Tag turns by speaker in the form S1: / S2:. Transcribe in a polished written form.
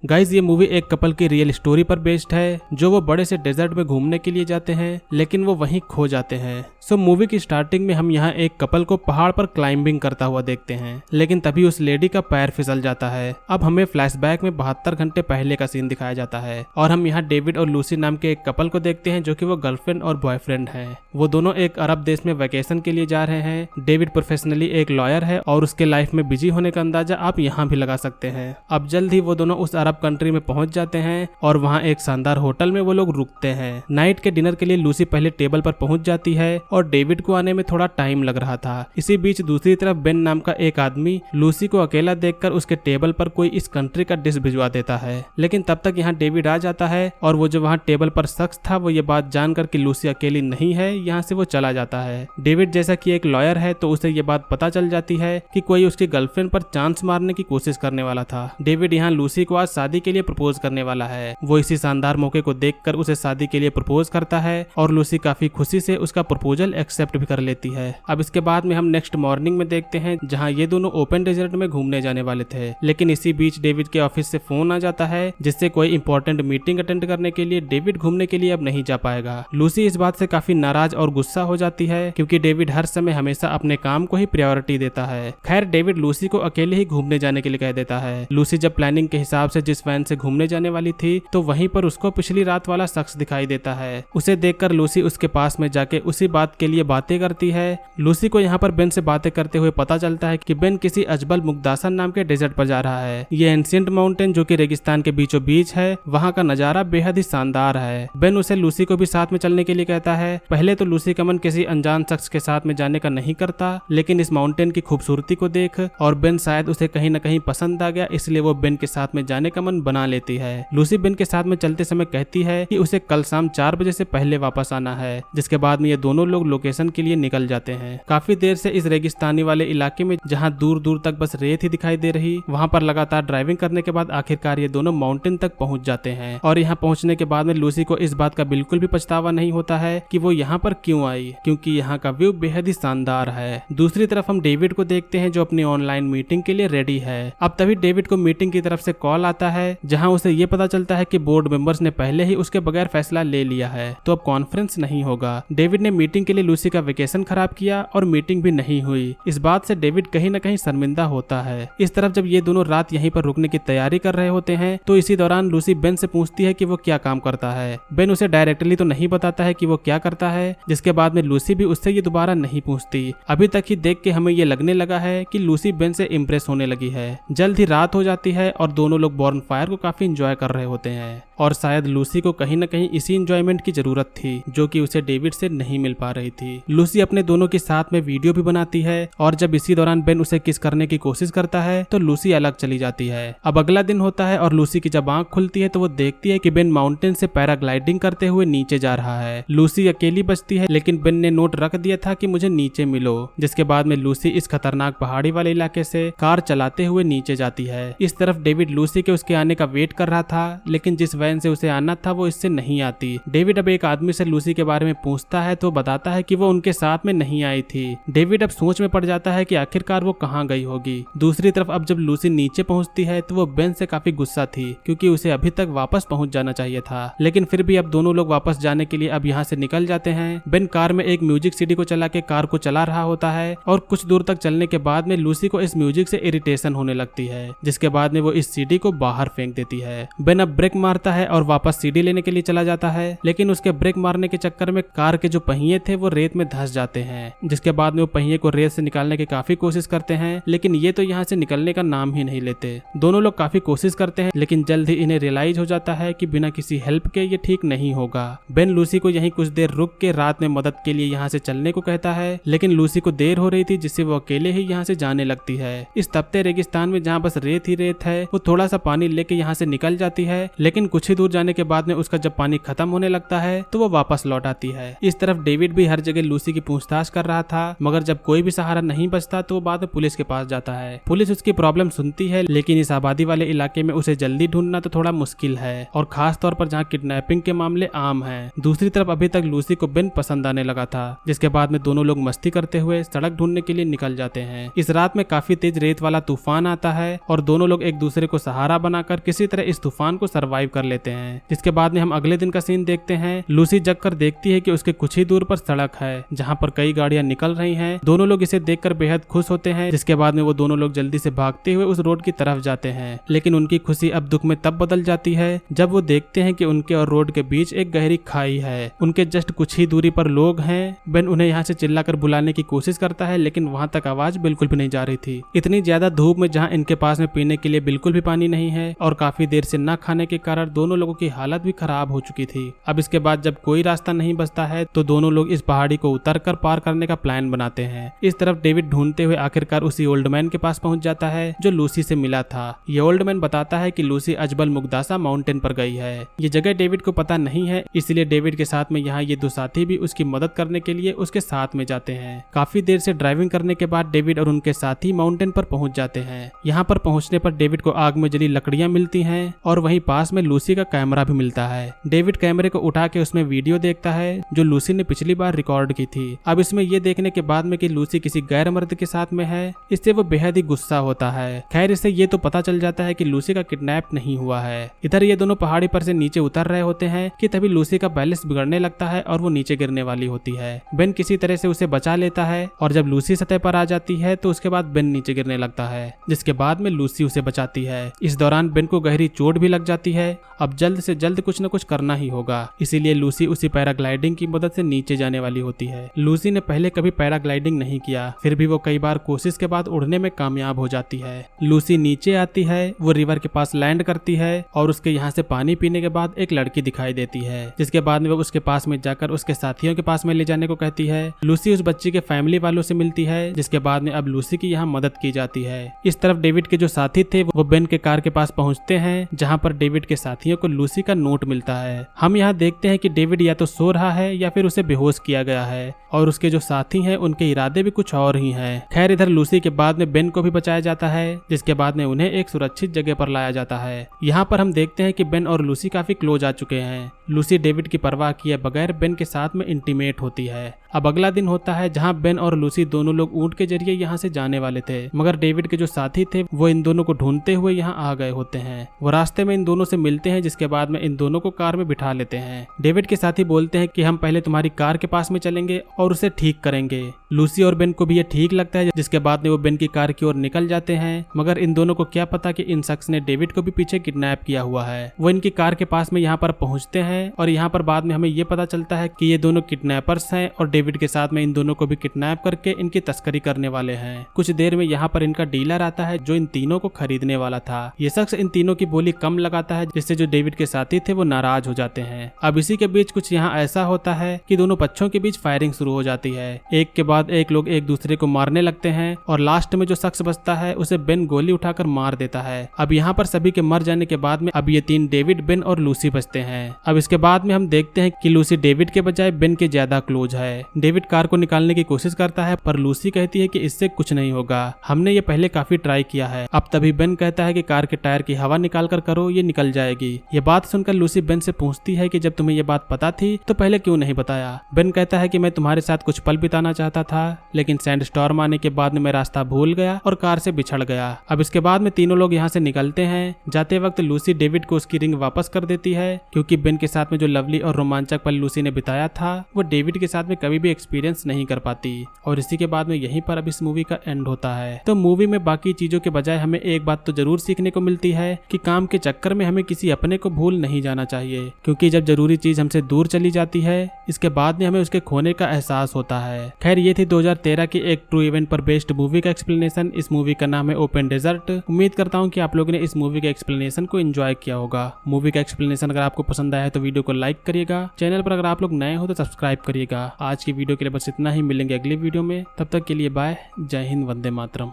S1: Guys ये movie एक couple की रियल स्टोरी पर बेस्ड है जो वो बड़े से डेजर्ट में घूमने के लिए जाते हैं लेकिन वो वहीं खो जाते हैं। सो मूवी की स्टार्टिंग में हम यहाँ एक कपल को पहाड़ पर क्लाइंबिंग करता हुआ देखते हैं, लेकिन तभी उस लेडी का पैर फिसल जाता है। अब हमें फ्लैशबैक में 72 घंटे पहले का सीन दिखाया जाता है और हम यहाँ डेविड और लूसी नाम के एक कपल को देखते हैं जो कि वो गर्लफ्रेंड और बॉयफ्रेंड हैं। वो दोनों एक अरब देश में वेकेशन के लिए जा रहे हैं। डेविड प्रोफेशनली एक लॉयर है और उसके लाइफ में बिजी होने का अंदाजा आप यहाँ भी लगा सकते हैं। अब जल्द ही वो दोनों उस अरब कंट्री में पहुंच जाते हैं और वहाँ एक शानदार होटल में वो लोग रुकते हैं। नाइट के डिनर के लिए लूसी पहले टेबल पर पहुंच जाती है और डेविड को आने में थोड़ा टाइम लग रहा था। इसी बीच दूसरी तरफ बेन नाम का एक आदमी लूसी को अकेला देखकर उसके टेबल पर कोई इस कंट्री का डिश भिजवा देता है, लेकिन तब तक यहाँ डेविड आ जाता है और वो जो वहाँ टेबल पर शख्स था वो ये बात जानकर कि लूसी अकेली नहीं है यहाँ से वो चला जाता है। डेविड जैसा कि एक लॉयर है तो उसे ये बात पता चल जाती है कि कोई उसकी गर्लफ्रेंड पर चांस मारने की कोशिश करने वाला था। डेविड यहाँ लूसी को आज शादी के लिए प्रपोज करने वाला है। वो इसी शानदार मौके को देखकर उसे शादी के लिए प्रपोज करता है और लूसी काफी खुशी से उसका प्रपोजल एक्सेप्ट भी कर लेती है। अब इसके बाद में हम नेक्स्ट मॉर्निंग में देखते हैं जहाँ ये दोनों ओपन डेजर्ट में घूमने जाने वाले थे, लेकिन इसी बीच डेविड के ऑफिस से फोन आ जाता है जिससे कोई इंपॉर्टेंट मीटिंग अटेंड करने के लिए डेविड घूमने के लिए अब नहीं जा पाएगा। लूसी इस बात से काफी नाराज और गुस्सा हो जाती है क्योंकि डेविड हर समय हमेशा अपने काम को ही प्रायोरिटी देता है। खैर डेविड लूसी को अकेले ही घूमने जाने के लिए कह देता है। लूसी जब प्लानिंग के हिसाब से जिस वैन से घूमने जाने वाली थी तो वहीं पर उसको पिछली रात वाला शख्स दिखाई देता है। उसे देखकर लूसी उसके पास में जाके उसी बात के लिए बातें करती है। लूसी को यहाँ पर बेन से बातें करते हुए पता चलता है कि बेन किसी अजबल मुक्दासन नाम के डेजर्ट पर जा रहा है। ये एंशिएंट माउंटेन जो कि रेगिस्तान के बीचों बीच है, वहाँ का नजारा बेहद ही शानदार है। बेन उसे लूसी को भी साथ में चलने के लिए कहता है। पहले तो लूसी का मन किसी अनजान शख्स के साथ में जाने का नहीं करता, लेकिन इस माउंटेन की खूबसूरती को देख और बेन शायद उसे कहीं न कहीं पसंद आ गया, इसलिए वो बेन के साथ में जाने का मन बना लेती है। लूसी बेन के साथ में चलते समय कहती है कि उसे कल शाम 4 बजे से पहले वापस आना है, जिसके बाद में ये दोनों लोग लोकेशन के लिए निकल जाते हैं। काफी देर से इस रेगिस्तानी वाले इलाके में जहाँ दूर दूर तक बस रेत ही दिखाई दे रही, वहाँ पर लगातार ड्राइविंग करने के बाद आखिरकार ये दोनों माउंटेन तक पहुंच जाते हैं। और यहाँ पहुंचने के बाद में लूसी को इस बात का बिल्कुल भी पछतावा नहीं होता है कि वो यहाँ पर क्यों आई, क्योंकि यहाँ का व्यू बेहद ही शानदार है। दूसरी तरफ हम डेविड को देखते हैं जो अपनी ऑनलाइन मीटिंग के लिए रेडी है। अब तभी डेविड को मीटिंग की तरफ से कॉल आता है जहाँ उसे ये पता चलता है कि बोर्ड मेंबर्स ने पहले ही उसके बगैर फैसला ले लिया है, तो अब कॉन्फ्रेंस नहीं होगा। डेविड ने मीटिंग के लिए लूसी का वेकेशन खराब किया और मीटिंग भी नहीं हुई। इस बात से डेविड कहीं न कहीं शर्मिंदा होता है। इस तरफ जब ये दोनों रात यहीं पर रुकने की तैयारी कर रहे होते हैं तो इसी दौरान लूसी बेन से पूछती है कि वो क्या काम करता है। बेन उसे डायरेक्टली तो नहीं बताता है कि वो क्या करता है, जिसके बाद में लूसी भी उससे ये दोबारा नहीं पूछती। अभी तक ही देख के हमें ये लगने लगा है कि लूसी बेन से इम्प्रेस होने लगी है। जल्द ही रात हो जाती है और दोनों लोग बॉर्न फायर को काफी एंजॉय कर रहे होते हैं और शायद लूसी को कहीं न कहीं इसी एंजॉयमेंट की जरूरत थी जो कि उसे डेविड से नहीं मिल पा रही थी। लूसी अपने दोनों के साथ में वीडियो भी बनाती है और जब इसी दौरान बेन उसे किस करने की कोशिश करता है तो लूसी अलग चली जाती है। अब अगला दिन होता है और लूसी की जब आंख खुलती है तो वो देखती है कि बेन माउंटेन से पैराग्लाइडिंग करते हुए नीचे जा रहा है। लूसी अकेली बचती है, लेकिन बेन ने नोट रख दिया था कि मुझे नीचे मिलो, जिसके बाद में लूसी इस खतरनाक पहाड़ी वाले इलाके से कार चलाते हुए नीचे जाती है। इस तरफ डेविड लूसी के उसके आने का वेट कर रहा था, लेकिन जिस वैन से उसे आना था वो इससे नहीं आती। डेविड अब एक आदमी से लूसी के बारे में पूछता है तो बताता है कि वो उनके साथ में नहीं आई थी। डेविड अब सोच में पड़ जाता है कि आखिरकार वो कहाँ गई होगी। दूसरी तरफ अब जब लूसी नीचे पहुंचती है तो वो बेन से काफी गुस्सा थी क्योंकि उसे अभी तक वापस पहुंच जाना चाहिए था, लेकिन फिर भी अब दोनों लोग वापस जाने के लिए अब यहाँ से निकल जाते हैं। बेन कार में एक म्यूजिक सीडी को चला के कार को चला रहा होता है और कुछ दूर तक चलने के बाद में लूसी को इस म्यूजिक से इरिटेशन होने लगती है, जिसके बाद में वो इस सीडी को बाहर फेंक देती है। बेन अब ब्रेक मारता है और वापस सीडी लेने के लिए चला जाता है, लेकिन उसके ब्रेक मारने के चक्कर में कार के जो पहिए थे वो रेत में धंस जाते हैं, जिसके बाद में वो पहिए को रेत से निकालने की काफी कोशिश करते हैं, लेकिन ये तो यहाँ से निकलने का नाम ही नहीं लेते। दोनों लोग काफी कोशिश करते हैं, लेकिन जल्द ही इन्हें रियलाइज हो जाता है कि बिना किसी हेल्प के ये ठीक नहीं होगा। बेन लूसी को यहीं कुछ देर रुक के रात में मदद के लिए यहाँ से चलने को कहता है, लेकिन लूसी को देर हो रही थी जिससे वो अकेले ही यहाँ से जाने लगती है। इस तपते रेगिस्तान में जहाँ बस रेत ही रेत है, वो थोड़ा सा पानी लेके यहाँ से निकल जाती है, लेकिन कुछ ही दूर जाने के बाद में उसका जब पानी खत्म होने लगता है तो वो वापस लौट आती है। इस तरफ डेविड भी हर जगह लूसी की पूछताछ कर रहा था, मगर जब कोई भी सहारा नहीं बचता तो वो बाद में पुलिस के पास जाता है। पुलिस उसकी प्रॉब्लम सुनती है, लेकिन इस आबादी वाले इलाके में उसे जल्दी ढूंढना तो थोड़ा मुश्किल है, और खास तौर पर जहाँ किडनैपिंग के मामले आम हैं। दूसरी तरफ अभी तक लूसी को बेन पसंद आने लगा था, जिसके बाद में दोनों लोग मस्ती करते हुए सड़क ढूंढने के लिए निकल जाते हैं। इस रात में काफी तेज रेत वाला तूफान आता है और दोनों लोग एक दूसरे को सहारा बना बनाकर किसी तरह इस तूफान को सर्वाइव कर लेते हैं। जिसके बाद में हम अगले दिन का सीन देखते हैं। लूसी जग कर देखती है कि उसके कुछ ही दूर पर सड़क है जहाँ पर कई गाड़ियां निकल रही हैं। दोनों लोग इसे देखकर बेहद खुश होते हैं। जिसके बाद में वो दोनों लोग जल्दी से भागते हुए उस रोड की तरफ जाते हैं, लेकिन उनकी खुशी अब दुख में तब बदल जाती है जब वो देखते हैं कि उनके और रोड के बीच एक गहरी खाई है। उनके जस्ट कुछ ही दूरी पर लोग हैं। बेन उन्हें यहाँ से चिल्लाकर बुलाने की कोशिश करता है, लेकिन वहां तक आवाज बिल्कुल भी नहीं जा रही थी। इतनी ज्यादा धूप में जहाँ इनके पास में पीने के लिए बिल्कुल भी पानी नहीं है और काफी देर से न खाने के कारण दोनों लोगों की हालत भी खराब हो चुकी थी। अब इसके बाद जब कोई रास्ता नहीं बचता है तो दोनों लोग इस पहाड़ी को उतरकर पार करने का प्लान बनाते हैं। इस तरफ डेविड ढूंढते हुए आखिरकार उसी ओल्ड मैन के पास पहुंच जाता है जो लूसी से मिला था। ये ओल्ड मैन बताता है कि लूसी अजबल मुगदासा माउंटेन पर गई है। ये जगह डेविड को पता नहीं है, इसलिए डेविड के साथ में यहाँ ये दो साथी भी उसकी मदद करने के लिए उसके साथ में जाते हैं। काफी देर से ड्राइविंग करने के बाद डेविड और उनके साथी माउंटेन पर पहुंच जाते हैं। यहाँ पर पहुंचने पर डेविड को आग में जली लकड़ियां मिलती हैं और वहीं पास में लूसी का कैमरा भी मिलता है। डेविड कैमरे को उठा के उसमें वीडियो देखता है जो लूसी ने पिछली बार रिकॉर्ड की थी। अब इसमें ये देखने के बाद में कि लूसी किसी गैर मर्द के साथ में है, इससे वो बेहद ही गुस्सा होता है। खैर इससे ये तो पता चल जाता है कि लूसी का किडनैप नहीं हुआ है। इधर ये दोनों पहाड़ी पर से नीचे उतर रहे होते हैं कि तभी लूसी का बैलेंस बिगड़ने लगता है और वो नीचे गिरने वाली होती है। बेन किसी तरह से उसे बचा लेता है और जब लूसी सतह पर आ जाती है तो उसके बाद बेन नीचे गिरने लगता है, जिसके बाद में लूसी उसे बचाती है। इस दौरान बेन को गहरी चोट भी लग जाती है। अब जल्द से जल्द कुछ न कुछ करना ही होगा, इसीलिए लूसी उसी पैराग्लाइडिंग की मदद से नीचे जाने वाली होती है। लूसी ने पहले कभी पैराग्लाइडिंग नहीं किया, फिर भी वो कई बार कोशिश के बाद उड़ने में कामयाब हो जाती है। लूसी नीचे आती है, वो रिवर के पास लैंड करती है और उसके यहाँ से पानी पीने के बाद एक लड़की दिखाई देती है, जिसके बाद में वो उसके पास में जाकर उसके साथियों के पास में ले जाने को कहती है। लूसी उस बच्ची के फैमिली वालों से मिलती है, जिसके बाद में अब लूसी की यहाँ मदद की जाती है। इस तरफ डेविड के जो साथी थे वो बेन के कार के पास पहुंचते हैं, जहाँ पर डेविड के साथियों को लूसी का नोट मिलता है। हम यहाँ देखते हैं कि डेविड या तो सो रहा है या फिर उसे बेहोश किया गया है और उसके जो साथी हैं उनके इरादे भी कुछ और ही हैं। खैर इधर लूसी के बाद में बेन को भी बचाया जाता है, जिसके बाद में उन्हें एक सुरक्षित जगह पर लाया जाता है। यहाँ पर हम देखते हैं कि बेन और लूसी काफी क्लोज आ चुके हैं। लूसी डेविड की परवाह किए बगैर बेन के साथ में इंटीमेट होती है। अब अगला दिन होता है जहाँ बेन और लूसी दोनों लोग ऊंट के जरिए यहाँ से जाने वाले थे, मगर डेविड के जो साथी थे वो इन दोनों को ढूंढते हुए यहाँ आ गए होते हैं। वो रास्ते में इन दोनों से मिलते हैं, जिसके बाद में इन दोनों को कार में बिठा लेते हैं। डेविड के साथी बोलते हैं कि हम पहले तुम्हारी कार के पास में चलेंगे और उसे ठीक करेंगे। लूसी और बेन को भी ये ठीक लगता है, जिसके बाद में वो बेन की कार की ओर निकल जाते हैं, मगर इन दोनों को क्या पता कि इन शख्स ने डेविड को भी पीछे किडनैप किया हुआ है। वो इनकी कार के पास में यहाँ पर पहुंचते हैं और यहाँ पर बाद में हमें ये पता चलता है कि ये दोनों किडनैपर्स हैं और डेविड के साथ में इन दोनों को भी किडनैप करके इनकी तस्करी करने वाले हैं। कुछ देर में यहाँ पर इनका डीलर आता है जो इन तीनों को खरीदने वाला था। ये शख्स इन तीनों की बोली कम लगाता है, जिससे जो डेविड के साथी थे वो नाराज हो जाते हैं। अब इसी के बीच कुछ यहाँ ऐसा होता है कि दोनों पक्षों के बीच फायरिंग शुरू हो जाती है। एक के बाद एक लोग एक दूसरे को मारने लगते हैं और लास्ट में जो शख्स बचता है उसे बेन गोली उठाकर मार देता है। अब यहाँ पर सभी के मर जाने के बाद में अब ये तीन डेविड, बेन और लूसी बचते हैं। अब इसके बाद में हम देखते हैं कि लूसी डेविड के बजाय बेन के ज्यादा क्लोज है। डेविड कार को निकालने की कोशिश करता है पर लूसी कहती है कि इससे कुछ नहीं होगा, हमने ये पहले काफी ट्राई किया है। अब तभी बेन कहता है कि कार के टायर की हवा निकाल कर करो, ये निकल जाएगी। ये बात सुनकर लूसी बेन से पूछती है कि जब तुम्हें ये बात पता थी तो पहले क्यों नहीं बताया। बेन कहता है कि मैं तुम्हारे साथ कुछ पल बिताना चाहता था, लेकिन सैंड स्टॉर्म आने के बाद में मैं रास्ता भूल गया और कार से बिछड़ गया। अब इसके बाद में तीनों लोग यहाँ से निकलते हैं। जाते वक्त लूसी डेविड को उसकी रिंग वापस कर देती है, क्योंकि बेन के साथ में जो लवली और रोमांचक पल लूसी ने बिताया था वो डेविड के साथ में कभी भी एक्सपीरियंस नहीं कर पाती। और इसी के बाद में यहीं पर अब इस मूवी का एंड होता है। तो मूवी में बाकी चीजों के बजाय हमें एक बात तो जरूर सीखने को मिलती है कि काम के चक्कर में हमें किसी अपने को भूल नहीं जाना चाहिए, क्योंकि जब जरूरी चीज हमसे दूर चली जाती है इसके बाद में हमें उसके खोने का एहसास होता है। खैर ये थी 2013 की एक ट्रू इवेंट पर बेस्ड मूवी का एक्सप्लेनेशन। इस मूवी का नाम है ओपन डेजर्ट। उम्मीद करता हूँ कि आप लोगों ने इस मूवी के एक्सप्लेनेशन को एंजॉय किया होगा। मूवी का एक्सप्लेनेशन अगर आपको पसंद आया है तो वीडियो को लाइक करिएगा। चैनल पर अगर आप लोग नए हो तो सब्सक्राइब करिएगा। आज की वीडियो के लिए बस इतना ही, मिलेंगे अगली वीडियो में। तब तक के लिए बाय, जय हिंद, वंदे मातरम।